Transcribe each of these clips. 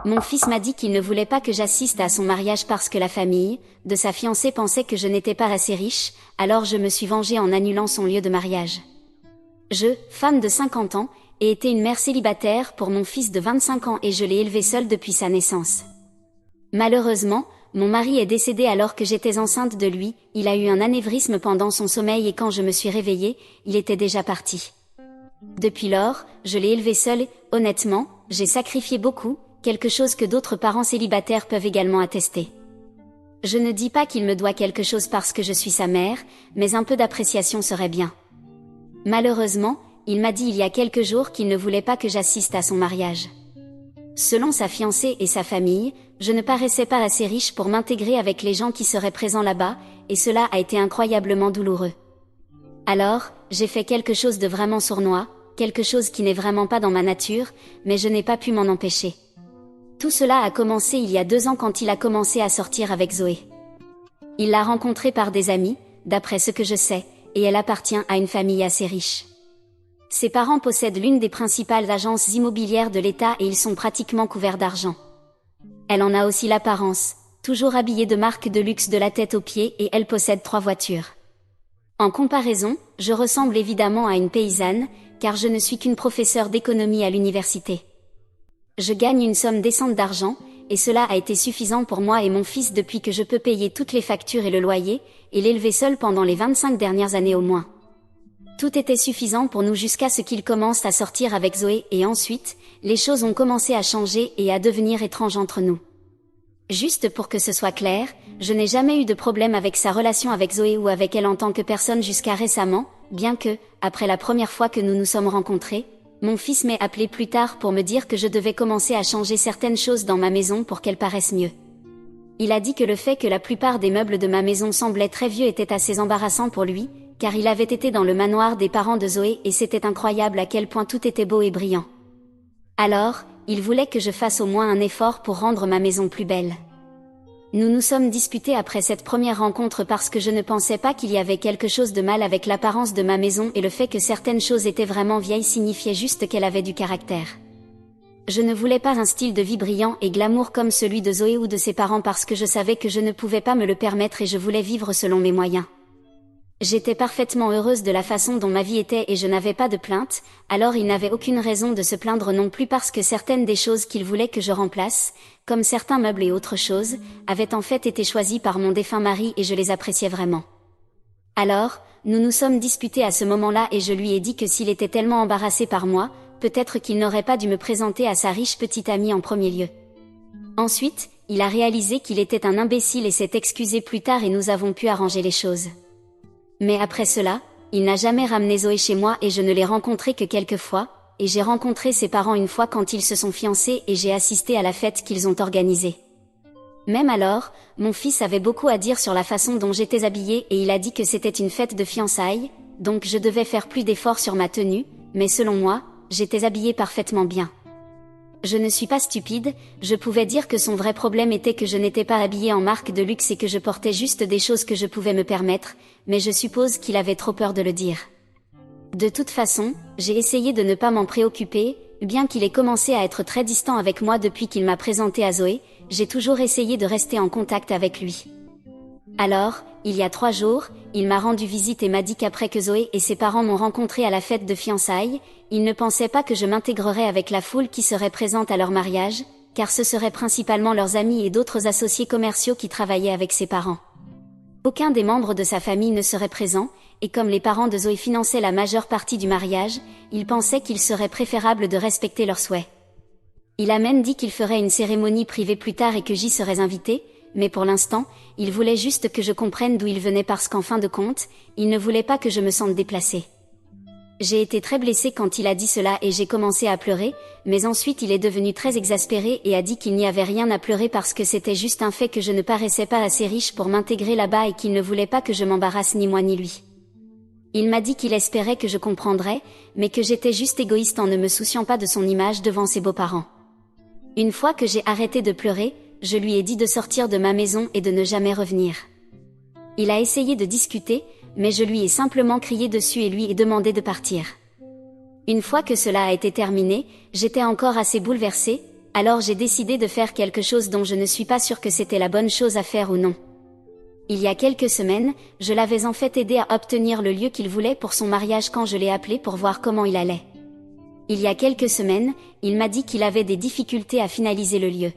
Mon fils m'a dit qu'il ne voulait pas que j'assiste à son mariage parce que la famille de sa fiancée pensait que je n'étais pas assez riche, alors je me suis vengée en annulant son lieu de mariage. Je, femme de 50 ans, ai été une mère célibataire pour mon fils de 25 ans et je l'ai élevé seule depuis sa naissance. Malheureusement, mon mari est décédé alors que j'étais enceinte de lui, il a eu un anévrisme pendant son sommeil et quand je me suis réveillée, il était déjà parti. Depuis lors, je l'ai élevé seule, honnêtement, j'ai sacrifié beaucoup, quelque chose que d'autres parents célibataires peuvent également attester. Je ne dis pas qu'il me doit quelque chose parce que je suis sa mère, mais un peu d'appréciation serait bien. Malheureusement, il m'a dit il y a quelques jours qu'il ne voulait pas que j'assiste à son mariage. Selon sa fiancée et sa famille, je ne paraissais pas assez riche pour m'intégrer avec les gens qui seraient présents là-bas, et cela a été incroyablement douloureux. Alors, j'ai fait quelque chose de vraiment sournois, quelque chose qui n'est vraiment pas dans ma nature, mais je n'ai pas pu m'en empêcher. Tout cela a commencé il y a 2 ans quand il a commencé à sortir avec Zoé. Il l'a rencontrée par des amis, d'après ce que je sais, et elle appartient à une famille assez riche. Ses parents possèdent l'une des principales agences immobilières de l'État et ils sont pratiquement couverts d'argent. Elle en a aussi l'apparence, toujours habillée de marques de luxe de la tête aux pieds et elle possède 3 voitures. En comparaison, je ressemble évidemment à une paysanne, car je ne suis qu'une professeure d'économie à l'université. Je gagne une somme décente d'argent, et cela a été suffisant pour moi et mon fils depuis que je peux payer toutes les factures et le loyer, et l'élever seul pendant les 25 dernières années au moins. Tout était suffisant pour nous jusqu'à ce qu'il commence à sortir avec Zoé et ensuite, les choses ont commencé à changer et à devenir étranges entre nous. Juste pour que ce soit clair, je n'ai jamais eu de problème avec sa relation avec Zoé ou avec elle en tant que personne jusqu'à récemment, bien que, après la première fois que nous nous sommes rencontrés, mon fils m'ait appelé plus tard pour me dire que je devais commencer à changer certaines choses dans ma maison pour qu'elles paraissent mieux. Il a dit que le fait que la plupart des meubles de ma maison semblaient très vieux était assez embarrassant pour lui, car il avait été dans le manoir des parents de Zoé et c'était incroyable à quel point tout était beau et brillant. Alors, il voulait que je fasse au moins un effort pour rendre ma maison plus belle. Nous nous sommes disputés après cette première rencontre parce que je ne pensais pas qu'il y avait quelque chose de mal avec l'apparence de ma maison et le fait que certaines choses étaient vraiment vieilles signifiait juste qu'elle avait du caractère. Je ne voulais pas un style de vie brillant et glamour comme celui de Zoé ou de ses parents parce que je savais que je ne pouvais pas me le permettre et je voulais vivre selon mes moyens. J'étais parfaitement heureuse de la façon dont ma vie était et je n'avais pas de plainte, alors il n'avait aucune raison de se plaindre non plus parce que certaines des choses qu'il voulait que je remplace, comme certains meubles et autres choses, avaient en fait été choisies par mon défunt mari et je les appréciais vraiment. Alors, nous nous sommes disputés à ce moment-là et je lui ai dit que s'il était tellement embarrassé par moi, peut-être qu'il n'aurait pas dû me présenter à sa riche petite amie en premier lieu. Ensuite, il a réalisé qu'il était un imbécile et s'est excusé plus tard et nous avons pu arranger les choses. Mais après cela, il n'a jamais ramené Zoé chez moi et je ne l'ai rencontré que quelques fois, et j'ai rencontré ses parents une fois quand ils se sont fiancés et j'ai assisté à la fête qu'ils ont organisée. Même alors, mon fils avait beaucoup à dire sur la façon dont j'étais habillée et il a dit que c'était une fête de fiançailles, donc je devais faire plus d'efforts sur ma tenue, mais selon moi, j'étais habillée parfaitement bien. Je ne suis pas stupide, je pouvais dire que son vrai problème était que je n'étais pas habillée en marque de luxe et que je portais juste des choses que je pouvais me permettre, mais je suppose qu'il avait trop peur de le dire. De toute façon, j'ai essayé de ne pas m'en préoccuper, bien qu'il ait commencé à être très distant avec moi depuis qu'il m'a présenté à Zoé, j'ai toujours essayé de rester en contact avec lui. Alors, il y a 3 jours, il m'a rendu visite et m'a dit qu'après que Zoé et ses parents m'ont rencontré à la fête de fiançailles, il ne pensait pas que je m'intégrerais avec la foule qui serait présente à leur mariage, car ce seraient principalement leurs amis et d'autres associés commerciaux qui travaillaient avec ses parents. Aucun des membres de sa famille ne serait présent, et comme les parents de Zoé finançaient la majeure partie du mariage, il pensait qu'il serait préférable de respecter leurs souhaits. Il a même dit qu'il ferait une cérémonie privée plus tard et que j'y serais invitée, mais pour l'instant, il voulait juste que je comprenne d'où il venait parce qu'en fin de compte, il ne voulait pas que je me sente déplacée. J'ai été très blessée quand il a dit cela et j'ai commencé à pleurer, mais ensuite il est devenu très exaspéré et a dit qu'il n'y avait rien à pleurer parce que c'était juste un fait que je ne paraissais pas assez riche pour m'intégrer là-bas et qu'il ne voulait pas que je m'embarrasse ni moi ni lui. Il m'a dit qu'il espérait que je comprendrais, mais que j'étais juste égoïste en ne me souciant pas de son image devant ses beaux-parents. Une fois que j'ai arrêté de pleurer, je lui ai dit de sortir de ma maison et de ne jamais revenir. Il a essayé de discuter, mais je lui ai simplement crié dessus et lui ai demandé de partir. Une fois que cela a été terminé, j'étais encore assez bouleversée, alors j'ai décidé de faire quelque chose dont je ne suis pas sûre que c'était la bonne chose à faire ou non. Il y a quelques semaines, je l'avais en fait aidé à obtenir le lieu qu'il voulait pour son mariage quand je l'ai appelé pour voir comment il allait. Il y a quelques semaines, il m'a dit qu'il avait des difficultés à finaliser le lieu.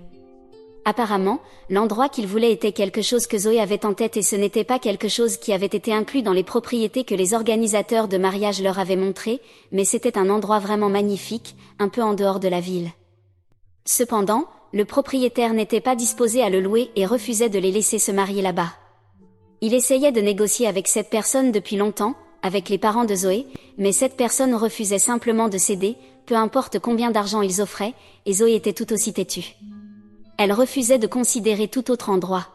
Apparemment, l'endroit qu'il voulait était quelque chose que Zoé avait en tête et ce n'était pas quelque chose qui avait été inclus dans les propriétés que les organisateurs de mariage leur avaient montrées, mais c'était un endroit vraiment magnifique, un peu en dehors de la ville. Cependant, le propriétaire n'était pas disposé à le louer et refusait de les laisser se marier là-bas. Il essayait de négocier avec cette personne depuis longtemps, avec les parents de Zoé, mais cette personne refusait simplement de céder, peu importe combien d'argent ils offraient, et Zoé était tout aussi têtue. Elle refusait de considérer tout autre endroit.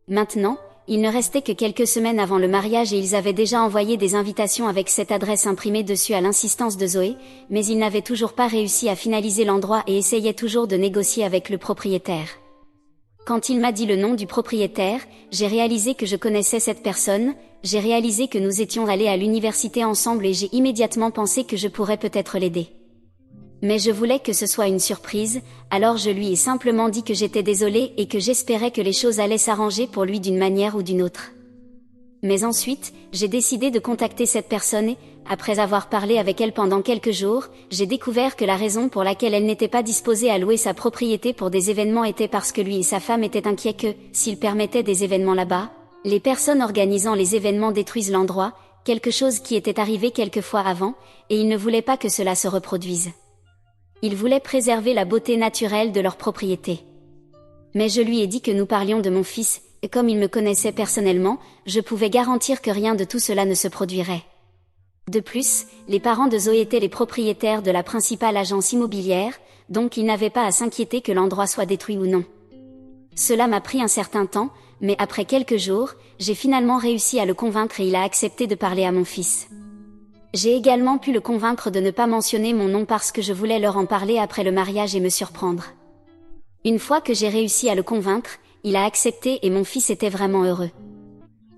Maintenant, il ne restait que quelques semaines avant le mariage et ils avaient déjà envoyé des invitations avec cette adresse imprimée dessus à l'insistance de Zoé, mais ils n'avaient toujours pas réussi à finaliser l'endroit et essayaient toujours de négocier avec le propriétaire. Quand il m'a dit le nom du propriétaire, j'ai réalisé que je connaissais cette personne, j'ai réalisé que nous étions allés à l'université ensemble et j'ai immédiatement pensé que je pourrais peut-être l'aider. Mais je voulais que ce soit une surprise, alors je lui ai simplement dit que j'étais désolée et que j'espérais que les choses allaient s'arranger pour lui d'une manière ou d'une autre. Mais ensuite, j'ai décidé de contacter cette personne et, après avoir parlé avec elle pendant quelques jours, j'ai découvert que la raison pour laquelle elle n'était pas disposée à louer sa propriété pour des événements était parce que lui et sa femme étaient inquiets que, s'ils permettaient des événements là-bas, les personnes organisant les événements détruisent l'endroit, quelque chose qui était arrivé quelques fois avant, et ils ne voulaient pas que cela se reproduise. Ils voulaient préserver la beauté naturelle de leur propriété. Mais je lui ai dit que nous parlions de mon fils, et comme il me connaissait personnellement, je pouvais garantir que rien de tout cela ne se produirait. De plus, les parents de Zoé étaient les propriétaires de la principale agence immobilière, donc ils n'avaient pas à s'inquiéter que l'endroit soit détruit ou non. Cela m'a pris un certain temps, mais après quelques jours, j'ai finalement réussi à le convaincre et il a accepté de parler à mon fils. J'ai également pu le convaincre de ne pas mentionner mon nom parce que je voulais leur en parler après le mariage et me surprendre. Une fois que j'ai réussi à le convaincre, il a accepté et mon fils était vraiment heureux.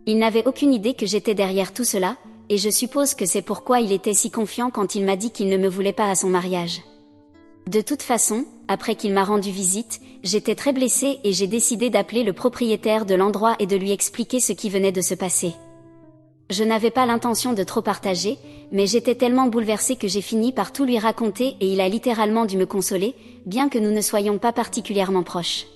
Il n'avait aucune idée que j'étais derrière tout cela, et je suppose que c'est pourquoi il était si confiant quand il m'a dit qu'il ne me voulait pas à son mariage. De toute façon, après qu'il m'a rendu visite, j'étais très blessée et j'ai décidé d'appeler le propriétaire de l'endroit et de lui expliquer ce qui venait de se passer. Je n'avais pas l'intention de trop partager, mais j'étais tellement bouleversée que j'ai fini par tout lui raconter et il a littéralement dû me consoler, bien que nous ne soyons pas particulièrement proches.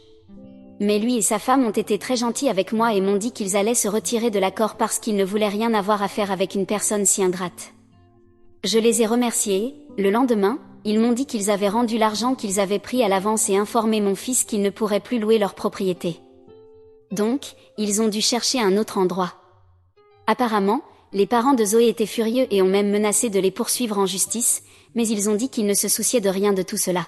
Mais lui et sa femme ont été très gentils avec moi et m'ont dit qu'ils allaient se retirer de l'accord parce qu'ils ne voulaient rien avoir à faire avec une personne si ingrate. Je les ai remerciés. Le lendemain, ils m'ont dit qu'ils avaient rendu l'argent qu'ils avaient pris à l'avance et informé mon fils qu'il ne pourrait plus louer leur propriété. Donc, ils ont dû chercher un autre endroit. Apparemment, les parents de Zoé étaient furieux et ont même menacé de les poursuivre en justice, mais ils ont dit qu'ils ne se souciaient de rien de tout cela.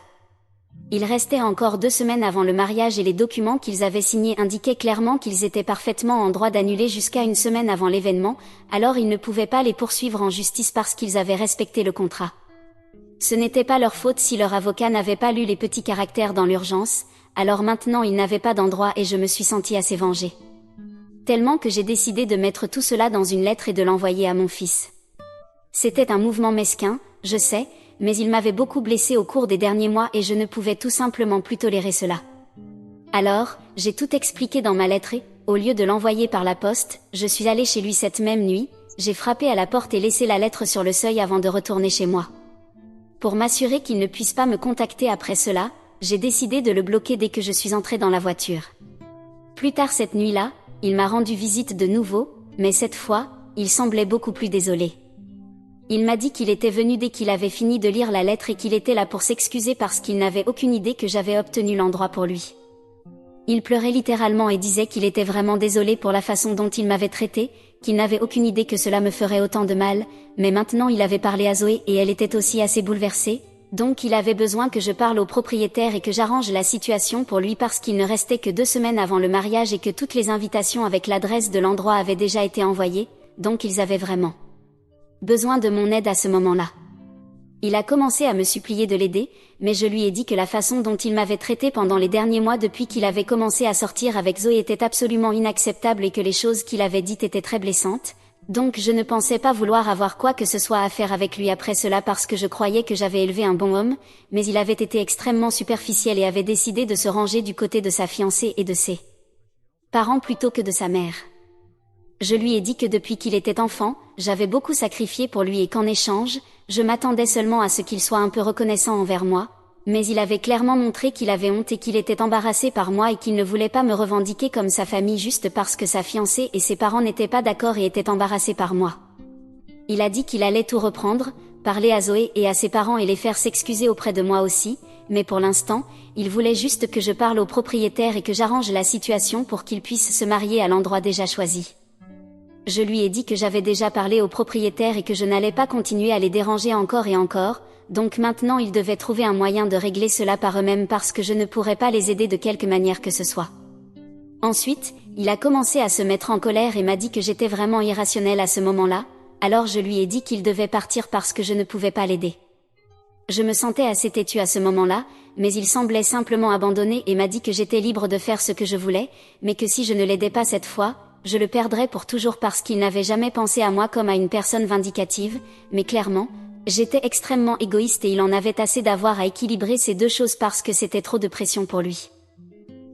Il restait encore 2 semaines avant le mariage et les documents qu'ils avaient signés indiquaient clairement qu'ils étaient parfaitement en droit d'annuler jusqu'à 1 semaine avant l'événement, alors ils ne pouvaient pas les poursuivre en justice parce qu'ils avaient respecté le contrat. Ce n'était pas leur faute si leur avocat n'avait pas lu les petits caractères dans l'urgence, alors maintenant ils n'avaient pas d'endroit et je me suis sentie assez vengée. Tellement que j'ai décidé de mettre tout cela dans une lettre et de l'envoyer à mon fils. C'était un mouvement mesquin, je sais, mais il m'avait beaucoup blessée au cours des derniers mois et je ne pouvais tout simplement plus tolérer cela. Alors, j'ai tout expliqué dans ma lettre et, au lieu de l'envoyer par la poste, je suis allée chez lui cette même nuit, j'ai frappé à la porte et laissé la lettre sur le seuil avant de retourner chez moi. Pour m'assurer qu'il ne puisse pas me contacter après cela, j'ai décidé de le bloquer dès que je suis entrée dans la voiture. Plus tard cette nuit-là, il m'a rendu visite de nouveau, mais cette fois, il semblait beaucoup plus désolé. Il m'a dit qu'il était venu dès qu'il avait fini de lire la lettre et qu'il était là pour s'excuser parce qu'il n'avait aucune idée que j'avais obtenu l'endroit pour lui. Il pleurait littéralement et disait qu'il était vraiment désolé pour la façon dont il m'avait traité, qu'il n'avait aucune idée que cela me ferait autant de mal, mais maintenant il avait parlé à Zoé et elle était aussi assez bouleversée, donc il avait besoin que je parle au propriétaire et que j'arrange la situation pour lui parce qu'il ne restait que 2 semaines avant le mariage et que toutes les invitations avec l'adresse de l'endroit avaient déjà été envoyées, donc ils avaient vraiment besoin de mon aide à ce moment-là. Il a commencé à me supplier de l'aider, mais je lui ai dit que la façon dont il m'avait traité pendant les derniers mois depuis qu'il avait commencé à sortir avec Zoé était absolument inacceptable et que les choses qu'il avait dites étaient très blessantes, Donc je ne pensais pas vouloir avoir quoi que ce soit à faire avec lui après cela parce que je croyais que j'avais élevé un bon homme, mais il avait été extrêmement superficiel et avait décidé de se ranger du côté de sa fiancée et de ses parents plutôt que de sa mère. Je lui ai dit que depuis qu'il était enfant, j'avais beaucoup sacrifié pour lui et qu'en échange, je m'attendais seulement à ce qu'il soit un peu reconnaissant envers moi, mais il avait clairement montré qu'il avait honte et qu'il était embarrassé par moi et qu'il ne voulait pas me revendiquer comme sa famille juste parce que sa fiancée et ses parents n'étaient pas d'accord et étaient embarrassés par moi. Il a dit qu'il allait tout reprendre, parler à Zoé et à ses parents et les faire s'excuser auprès de moi aussi, mais pour l'instant, il voulait juste que je parle au propriétaire et que j'arrange la situation pour qu'il puisse se marier à l'endroit déjà choisi. Je lui ai dit que j'avais déjà parlé au propriétaire et que je n'allais pas continuer à les déranger encore et encore, donc maintenant ils devaient trouver un moyen de régler cela par eux-mêmes parce que je ne pourrais pas les aider de quelque manière que ce soit. Ensuite, il a commencé à se mettre en colère et m'a dit que j'étais vraiment irrationnelle à ce moment-là, alors je lui ai dit qu'il devait partir parce que je ne pouvais pas l'aider. Je me sentais assez têtue à ce moment-là, mais il semblait simplement abandonner et m'a dit que j'étais libre de faire ce que je voulais, mais que si je ne l'aidais pas cette fois, je le perdrais pour toujours parce qu'il n'avait jamais pensé à moi comme à une personne vindicative, mais clairement, j'étais extrêmement égoïste et il en avait assez d'avoir à équilibrer ces deux choses parce que c'était trop de pression pour lui.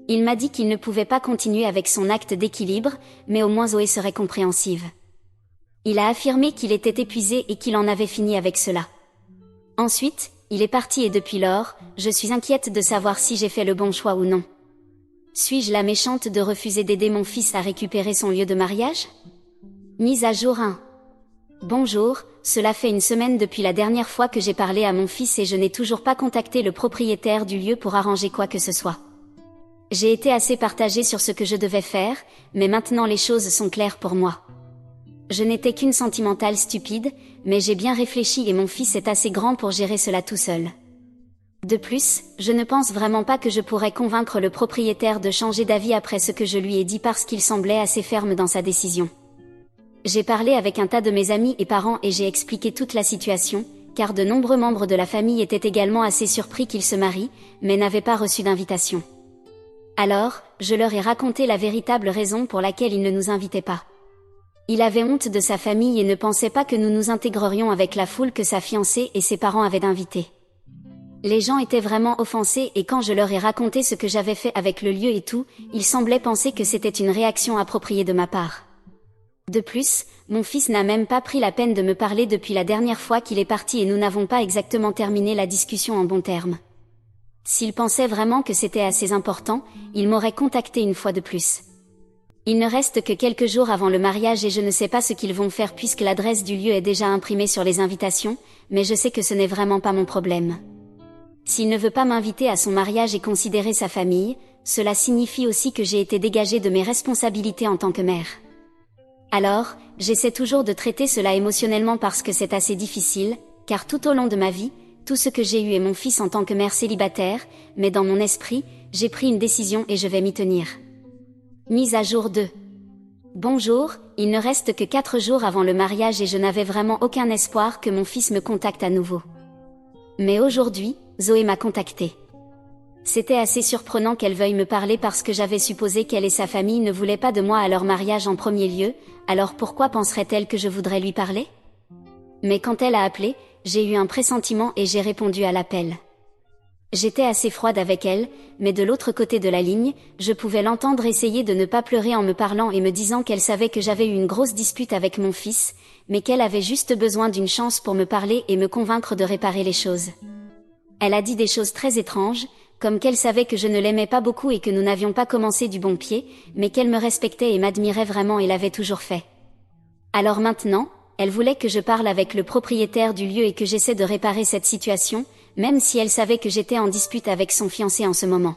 Il m'a dit qu'il ne pouvait pas continuer avec son acte d'équilibre, mais au moins Zoé serait compréhensive. Il a affirmé qu'il était épuisé et qu'il en avait fini avec cela. Ensuite, il est parti et depuis lors, je suis inquiète de savoir si j'ai fait le bon choix ou non. Suis-je la méchante de refuser d'aider mon fils à récupérer son lieu de mariage? Mise à jour 1. Bonjour, cela fait une semaine depuis la dernière fois que j'ai parlé à mon fils et je n'ai toujours pas contacté le propriétaire du lieu pour arranger quoi que ce soit. J'ai été assez partagée sur ce que je devais faire, mais maintenant les choses sont claires pour moi. Je n'étais qu'une sentimentale stupide, mais j'ai bien réfléchi et mon fils est assez grand pour gérer cela tout seul. De plus, je ne pense vraiment pas que je pourrais convaincre le propriétaire de changer d'avis après ce que je lui ai dit parce qu'il semblait assez ferme dans sa décision. J'ai parlé avec un tas de mes amis et parents et j'ai expliqué toute la situation, car de nombreux membres de la famille étaient également assez surpris qu'il se marie, mais n'avaient pas reçu d'invitation. Alors, je leur ai raconté la véritable raison pour laquelle il ne nous invitait pas. Il avait honte de sa famille et ne pensait pas que nous nous intégrerions avec la foule que sa fiancée et ses parents avaient invitée. Les gens étaient vraiment offensés et quand je leur ai raconté ce que j'avais fait avec le lieu et tout, ils semblaient penser que c'était une réaction appropriée de ma part. De plus, mon fils n'a même pas pris la peine de me parler depuis la dernière fois qu'il est parti et nous n'avons pas exactement terminé la discussion en bons termes. S'il pensait vraiment que c'était assez important, il m'aurait contacté une fois de plus. Il ne reste que quelques jours avant le mariage et je ne sais pas ce qu'ils vont faire puisque l'adresse du lieu est déjà imprimée sur les invitations, mais je sais que ce n'est vraiment pas mon problème. S'il ne veut pas m'inviter à son mariage et considérer sa famille, cela signifie aussi que j'ai été dégagée de mes responsabilités en tant que mère. Alors, j'essaie toujours de traiter cela émotionnellement parce que c'est assez difficile, car tout au long de ma vie, tout ce que j'ai eu est mon fils en tant que mère célibataire, mais dans mon esprit, j'ai pris une décision et je vais m'y tenir. Mise à jour 2. Bonjour, il ne reste que 4 jours avant le mariage et je n'avais vraiment aucun espoir que mon fils me contacte à nouveau. Mais aujourd'hui, Zoé m'a contactée. C'était assez surprenant qu'elle veuille me parler parce que j'avais supposé qu'elle et sa famille ne voulaient pas de moi à leur mariage en premier lieu, alors pourquoi penserait-elle que je voudrais lui parler? Mais quand elle a appelé, j'ai eu un pressentiment et j'ai répondu à l'appel. J'étais assez froide avec elle, mais de l'autre côté de la ligne, je pouvais l'entendre essayer de ne pas pleurer en me parlant et me disant qu'elle savait que j'avais eu une grosse dispute avec mon fils, mais qu'elle avait juste besoin d'une chance pour me parler et me convaincre de réparer les choses. Elle a dit des choses très étranges, comme qu'elle savait que je ne l'aimais pas beaucoup et que nous n'avions pas commencé du bon pied, mais qu'elle me respectait et m'admirait vraiment et l'avait toujours fait. Alors maintenant, elle voulait que je parle avec le propriétaire du lieu et que j'essaie de réparer cette situation, même si elle savait que j'étais en dispute avec son fiancé en ce moment.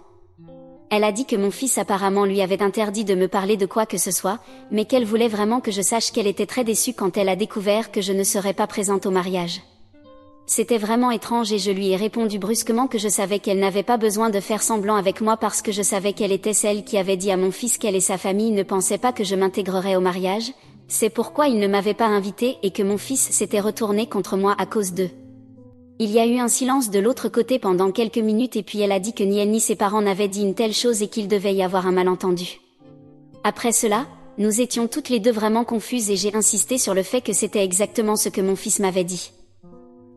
Elle a dit que mon fils apparemment lui avait interdit de me parler de quoi que ce soit, mais qu'elle voulait vraiment que je sache qu'elle était très déçue quand elle a découvert que je ne serais pas présente au mariage. C'était vraiment étrange et je lui ai répondu brusquement que je savais qu'elle n'avait pas besoin de faire semblant avec moi parce que je savais qu'elle était celle qui avait dit à mon fils qu'elle et sa famille ne pensaient pas que je m'intégrerais au mariage, c'est pourquoi il ne m'avait pas invité et que mon fils s'était retourné contre moi à cause d'eux. Il y a eu un silence de l'autre côté pendant quelques minutes et puis elle a dit que ni elle ni ses parents n'avaient dit une telle chose et qu'il devait y avoir un malentendu. Après cela, nous étions toutes les deux vraiment confuses et j'ai insisté sur le fait que c'était exactement ce que mon fils m'avait dit.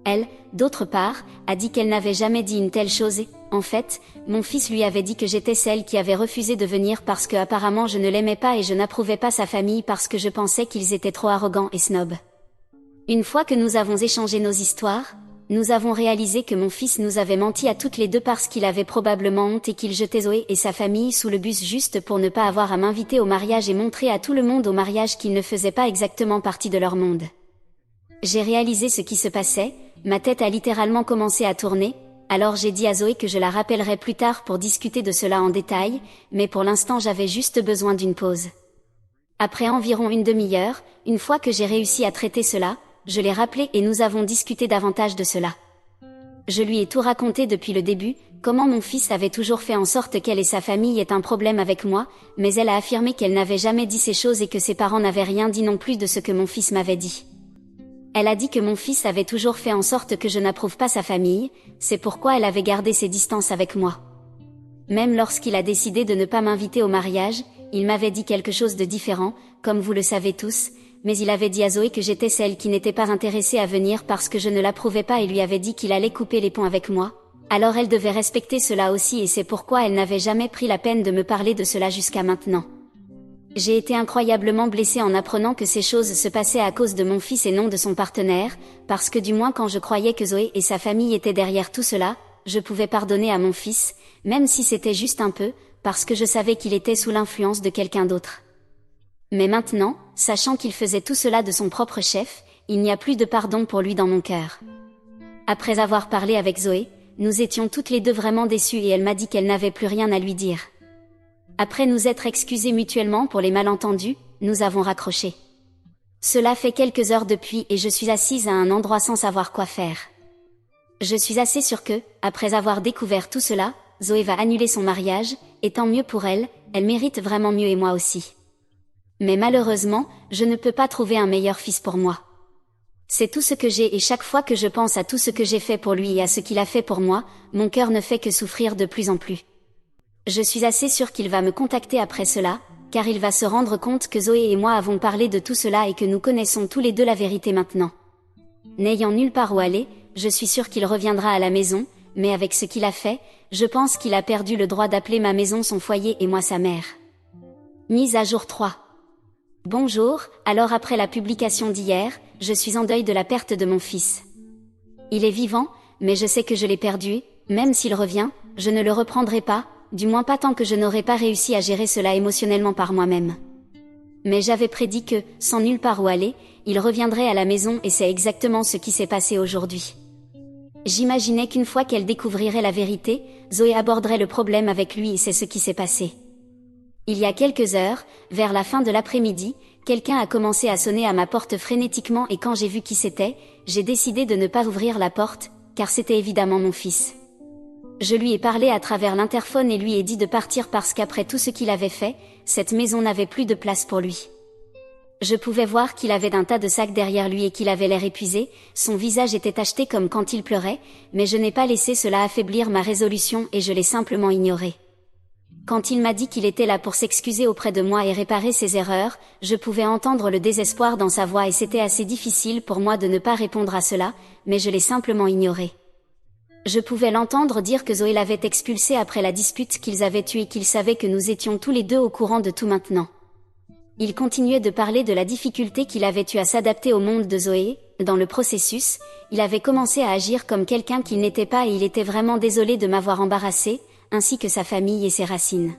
Elle, d'autre part, a dit qu'elle n'avait jamais dit une telle chose et, en fait, mon fils lui avait dit que j'étais celle qui avait refusé de venir parce que apparemment je ne l'aimais pas et je n'approuvais pas sa famille parce que je pensais qu'ils étaient trop arrogants et snobs. Une fois que nous avons échangé nos histoires, nous avons réalisé que mon fils nous avait menti à toutes les deux parce qu'il avait probablement honte et qu'il jetait Zoé et sa famille sous le bus juste pour ne pas avoir à m'inviter au mariage et montrer à tout le monde au mariage qu'il ne faisait pas exactement partie de leur monde. J'ai réalisé ce qui se passait, ma tête a littéralement commencé à tourner, alors j'ai dit à Zoé que je la rappellerai plus tard pour discuter de cela en détail, mais pour l'instant j'avais juste besoin d'une pause. Après environ une demi-heure, une fois que j'ai réussi à traiter cela, je l'ai rappelé et nous avons discuté davantage de cela. Je lui ai tout raconté depuis le début, comment mon fils avait toujours fait en sorte qu'elle et sa famille aient un problème avec moi, mais elle a affirmé qu'elle n'avait jamais dit ces choses et que ses parents n'avaient rien dit non plus de ce que mon fils m'avait dit. Elle a dit que mon fils avait toujours fait en sorte que je n'approuve pas sa famille, c'est pourquoi elle avait gardé ses distances avec moi. Même lorsqu'il a décidé de ne pas m'inviter au mariage, il m'avait dit quelque chose de différent, comme vous le savez tous, mais il avait dit à Zoé que j'étais celle qui n'était pas intéressée à venir parce que je ne l'approuvais pas et lui avait dit qu'il allait couper les ponts avec moi. Alors elle devait respecter cela aussi et c'est pourquoi elle n'avait jamais pris la peine de me parler de cela jusqu'à maintenant. J'ai été incroyablement blessée en apprenant que ces choses se passaient à cause de mon fils et non de son partenaire, parce que du moins quand je croyais que Zoé et sa famille étaient derrière tout cela, je pouvais pardonner à mon fils, même si c'était juste un peu, parce que je savais qu'il était sous l'influence de quelqu'un d'autre. Mais maintenant, sachant qu'il faisait tout cela de son propre chef, il n'y a plus de pardon pour lui dans mon cœur. Après avoir parlé avec Zoé, nous étions toutes les deux vraiment déçues et elle m'a dit qu'elle n'avait plus rien à lui dire. Après nous être excusés mutuellement pour les malentendus, nous avons raccroché. Cela fait quelques heures depuis et je suis assise à un endroit sans savoir quoi faire. Je suis assez sûre que, après avoir découvert tout cela, Zoé va annuler son mariage, et tant mieux pour elle, elle mérite vraiment mieux et moi aussi. Mais malheureusement, je ne peux pas trouver un meilleur fils pour moi. C'est tout ce que j'ai et chaque fois que je pense à tout ce que j'ai fait pour lui et à ce qu'il a fait pour moi, mon cœur ne fait que souffrir de plus en plus. Je suis assez sûre qu'il va me contacter après cela, car il va se rendre compte que Zoé et moi avons parlé de tout cela et que nous connaissons tous les deux la vérité maintenant. N'ayant nulle part où aller, je suis sûre qu'il reviendra à la maison, mais avec ce qu'il a fait, je pense qu'il a perdu le droit d'appeler ma maison son foyer et moi sa mère. Mise à jour 3. Bonjour, alors après la publication d'hier, je suis en deuil de la perte de mon fils. Il est vivant, mais je sais que je l'ai perdu, même s'il revient, je ne le reprendrai pas, du moins pas tant que je n'aurai pas réussi à gérer cela émotionnellement par moi-même. Mais j'avais prédit que, sans nulle part où aller, il reviendrait à la maison et c'est exactement ce qui s'est passé aujourd'hui. J'imaginais qu'une fois qu'elle découvrirait la vérité, Zoé aborderait le problème avec lui et c'est ce qui s'est passé. Il y a quelques heures, vers la fin de l'après-midi, quelqu'un a commencé à sonner à ma porte frénétiquement et quand j'ai vu qui c'était, j'ai décidé de ne pas ouvrir la porte, car c'était évidemment mon fils. Je lui ai parlé à travers l'interphone et lui ai dit de partir parce qu'après tout ce qu'il avait fait, cette maison n'avait plus de place pour lui. Je pouvais voir qu'il avait un tas de sacs derrière lui et qu'il avait l'air épuisé, son visage était tacheté comme quand il pleurait, mais je n'ai pas laissé cela affaiblir ma résolution et je l'ai simplement ignoré. Quand il m'a dit qu'il était là pour s'excuser auprès de moi et réparer ses erreurs, je pouvais entendre le désespoir dans sa voix et c'était assez difficile pour moi de ne pas répondre à cela, mais je l'ai simplement ignoré. Je pouvais l'entendre dire que Zoé l'avait expulsé après la dispute qu'ils avaient eue et qu'il savait que nous étions tous les deux au courant de tout maintenant. Il continuait de parler de la difficulté qu'il avait eue à s'adapter au monde de Zoé. Dans le processus, il avait commencé à agir comme quelqu'un qu'il n'était pas et il était vraiment désolé de m'avoir embarrassé, ainsi que sa famille et ses racines.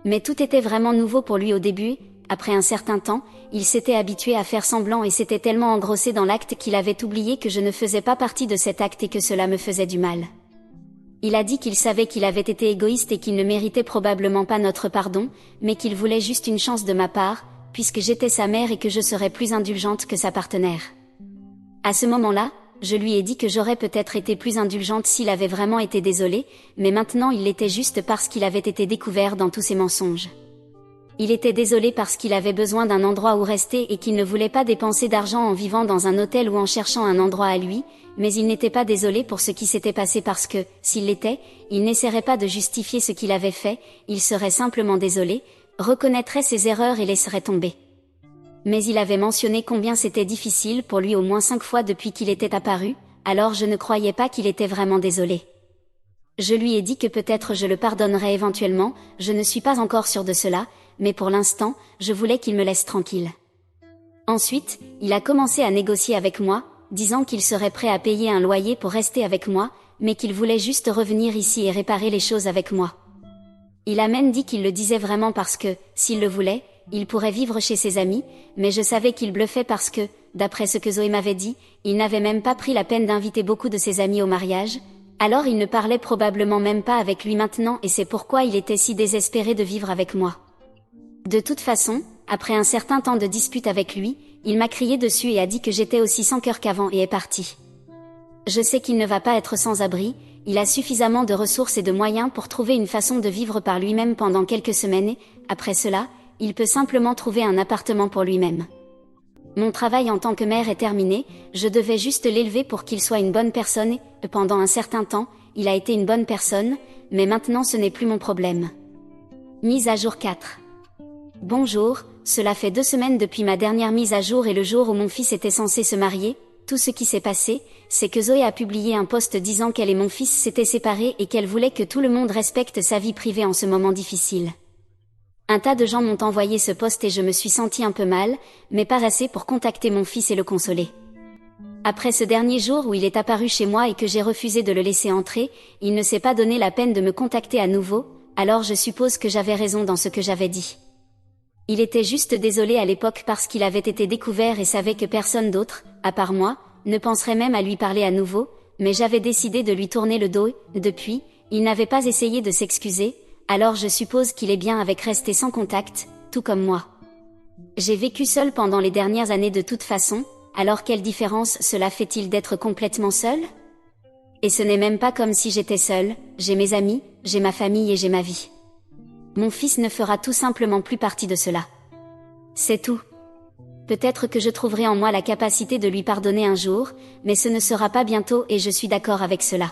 Mais tout était vraiment nouveau pour lui au début. Après un certain temps, il s'était habitué à faire semblant et s'était tellement engrossé dans l'acte qu'il avait oublié que je ne faisais pas partie de cet acte et que cela me faisait du mal. Il a dit qu'il savait qu'il avait été égoïste et qu'il ne méritait probablement pas notre pardon, mais qu'il voulait juste une chance de ma part, puisque j'étais sa mère et que je serais plus indulgente que sa partenaire. À ce moment-là, je lui ai dit que j'aurais peut-être été plus indulgente s'il avait vraiment été désolé, mais maintenant il l'était juste parce qu'il avait été découvert dans tous ses mensonges. Il était désolé parce qu'il avait besoin d'un endroit où rester et qu'il ne voulait pas dépenser d'argent en vivant dans un hôtel ou en cherchant un endroit à lui, mais il n'était pas désolé pour ce qui s'était passé parce que, s'il l'était, il n'essaierait pas de justifier ce qu'il avait fait, il serait simplement désolé, reconnaîtrait ses erreurs et laisserait tomber. Mais il avait mentionné combien c'était difficile pour lui au moins 5 fois depuis qu'il était apparu, alors je ne croyais pas qu'il était vraiment désolé. Je lui ai dit que peut-être je le pardonnerais éventuellement, je ne suis pas encore sûre de cela, mais pour l'instant, je voulais qu'il me laisse tranquille. Ensuite, il a commencé à négocier avec moi, disant qu'il serait prêt à payer un loyer pour rester avec moi, mais qu'il voulait juste revenir ici et réparer les choses avec moi. Il a même dit qu'il le disait vraiment parce que, s'il le voulait, il pourrait vivre chez ses amis, mais je savais qu'il bluffait parce que, d'après ce que Zoé m'avait dit, il n'avait même pas pris la peine d'inviter beaucoup de ses amis au mariage, alors il ne parlait probablement même pas avec lui maintenant et c'est pourquoi il était si désespéré de vivre avec moi. De toute façon, après un certain temps de dispute avec lui, il m'a crié dessus et a dit que j'étais aussi sans cœur qu'avant et est parti. Je sais qu'il ne va pas être sans abri, il a suffisamment de ressources et de moyens pour trouver une façon de vivre par lui-même pendant quelques semaines et, après cela, il peut simplement trouver un appartement pour lui-même. Mon travail en tant que mère est terminé, je devais juste l'élever pour qu'il soit une bonne personne et, pendant un certain temps, il a été une bonne personne, mais maintenant ce n'est plus mon problème. Mise à jour 4. Bonjour, cela fait 2 semaines depuis ma dernière mise à jour et le jour où mon fils était censé se marier. Tout ce qui s'est passé, c'est que Zoé a publié un post disant qu'elle et mon fils s'étaient séparés et qu'elle voulait que tout le monde respecte sa vie privée en ce moment difficile. Un tas de gens m'ont envoyé ce post et je me suis sentie un peu mal, mais pas assez pour contacter mon fils et le consoler. Après ce dernier jour où il est apparu chez moi et que j'ai refusé de le laisser entrer, il ne s'est pas donné la peine de me contacter à nouveau, alors je suppose que j'avais raison dans ce que j'avais dit. Il était juste désolé à l'époque parce qu'il avait été découvert et savait que personne d'autre, à part moi, ne penserait même à lui parler à nouveau, mais j'avais décidé de lui tourner le dos, depuis, il n'avait pas essayé de s'excuser, alors je suppose qu'il est bien avec rester sans contact, tout comme moi. J'ai vécu seule pendant les dernières années de toute façon, alors quelle différence cela fait-il d'être complètement seule? Et ce n'est même pas comme si j'étais seule, j'ai mes amis, j'ai ma famille et j'ai ma vie. Mon fils ne fera tout simplement plus partie de cela. C'est tout. Peut-être que je trouverai en moi la capacité de lui pardonner un jour, mais ce ne sera pas bientôt et je suis d'accord avec cela.